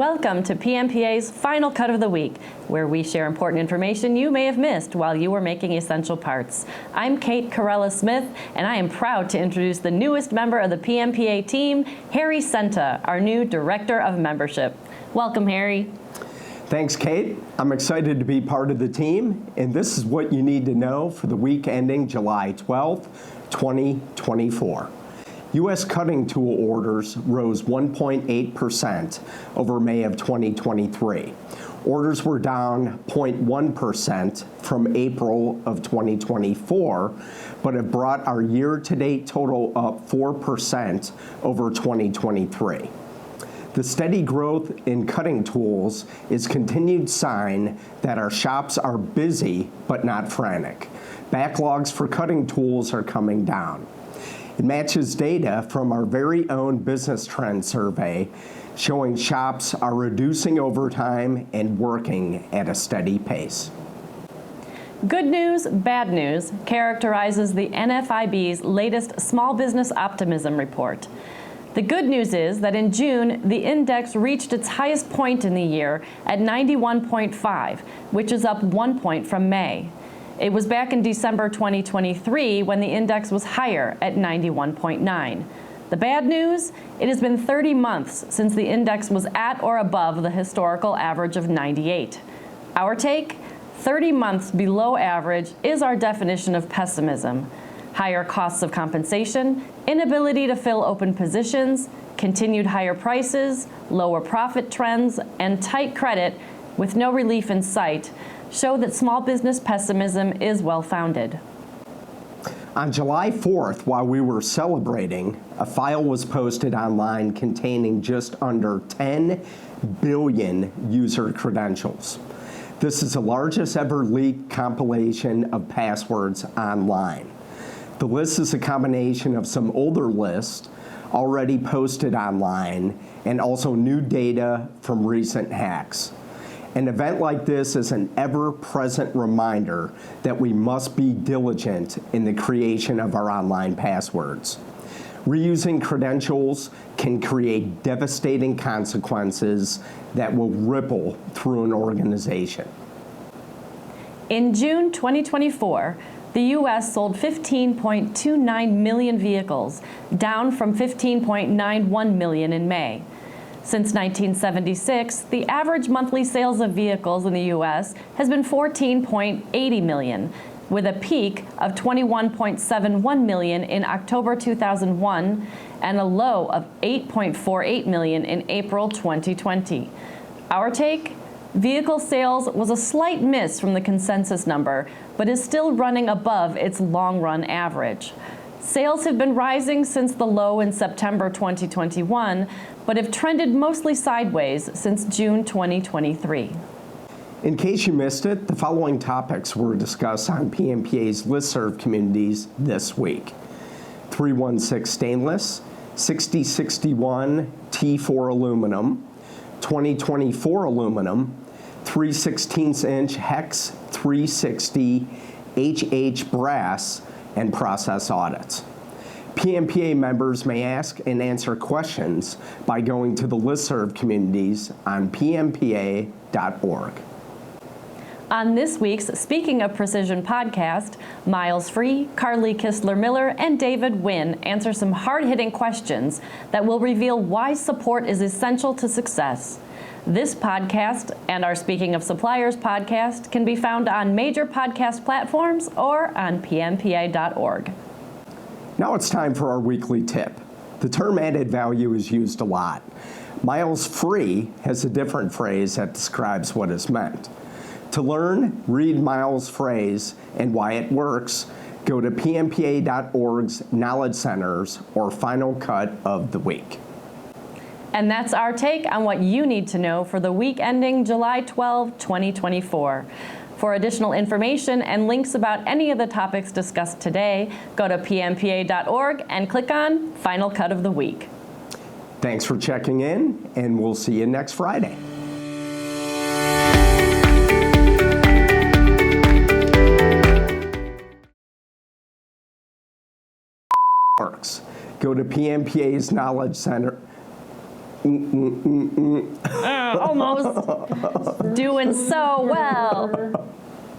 Welcome to PMPA's Final Cut of the Week, where we share important information you may have missed while you were making essential parts. I'm Kate Corella-Smith, and I am proud to introduce the newest member of the PMPA team, Harry Senta, our new Director of Membership. Welcome, Harry. Thanks, Kate. I'm excited to be part of the team, and this is what you need to know for the week ending July 12th, 2024. U.S. cutting tool orders rose 1.8% over May of 2023. Orders were down 0.1% from April of 2024, but have brought our year-to-date total up 4% over 2023. The steady growth in cutting tools is continued sign that our shops are busy but not frantic. Backlogs for cutting tools are coming down. It matches data from our very own business trend survey showing shops are reducing overtime and working at a steady pace. Good news, bad news characterizes the NFIB's latest Small Business Optimism Report. The good news is that in June, the index reached its highest point in the year at 91.5, which is up 1 point from May. It was back in December 2023 when the index was higher at 91.9. The bad news? It has been 30 months since the index was at or above the historical average of 98. Our take? 30 months below average is our definition of pessimism. Higher costs of compensation, inability to fill open positions, continued higher prices, lower profit trends, and tight credit with no relief in sight show that small business pessimism is well-founded. On July 4th, while we were celebrating, a file was posted online containing just under 10 billion user credentials. This is the largest ever leaked compilation of passwords online. The list is a combination of some older lists already posted online and also new data from recent hacks. An event like this is an ever-present reminder that we must be diligent in the creation of our online passwords. Reusing credentials can create devastating consequences that will ripple through an organization. In June 2024, the U.S. sold 15.29 million vehicles, down from 15.91 million in May. Since 1976, the average monthly sales of vehicles in the U.S. has been 14.80 million, with a peak of 21.71 million in October 2001 and a low of 8.48 million in April 2020. Our take? Vehicle sales was a slight miss from the consensus number, but is still running above its long-run average. Sales have been rising since the low in September 2021, but have trended mostly sideways since June 2023. In case you missed it, the following topics were discussed on PMPA's ListServe Communities this week. 316 stainless, 6061 T4 aluminum, 2024 aluminum, 3/16-inch hex 360 HH brass, and process audits. PMPA members may ask and answer questions by going to the ListServe Communities on PMPA.org. On this week's Speaking of Precision podcast, Miles Free, Carly Kistler-Miller, and David Wynn answer some hard-hitting questions that will reveal why support is essential to success. This podcast and our Speaking of Suppliers podcast can be found on major podcast platforms or on PMPA.org. Now it's time for our weekly tip. The term added value is used a lot. Miles Free has a different phrase that describes what is meant. To learn, read Miles' phrase and why it works, go to PMPA.org's Knowledge Centers or Final Cut of the Week. And that's our take on what you need to know for the week ending July 12, 2024. For additional information and links about any of the topics discussed today, go to PMPA.org and click on Final Cut of the Week. Thanks for checking in, and we'll see you next Friday. Go to PMPA's Knowledge Center. Almost. Doing so well.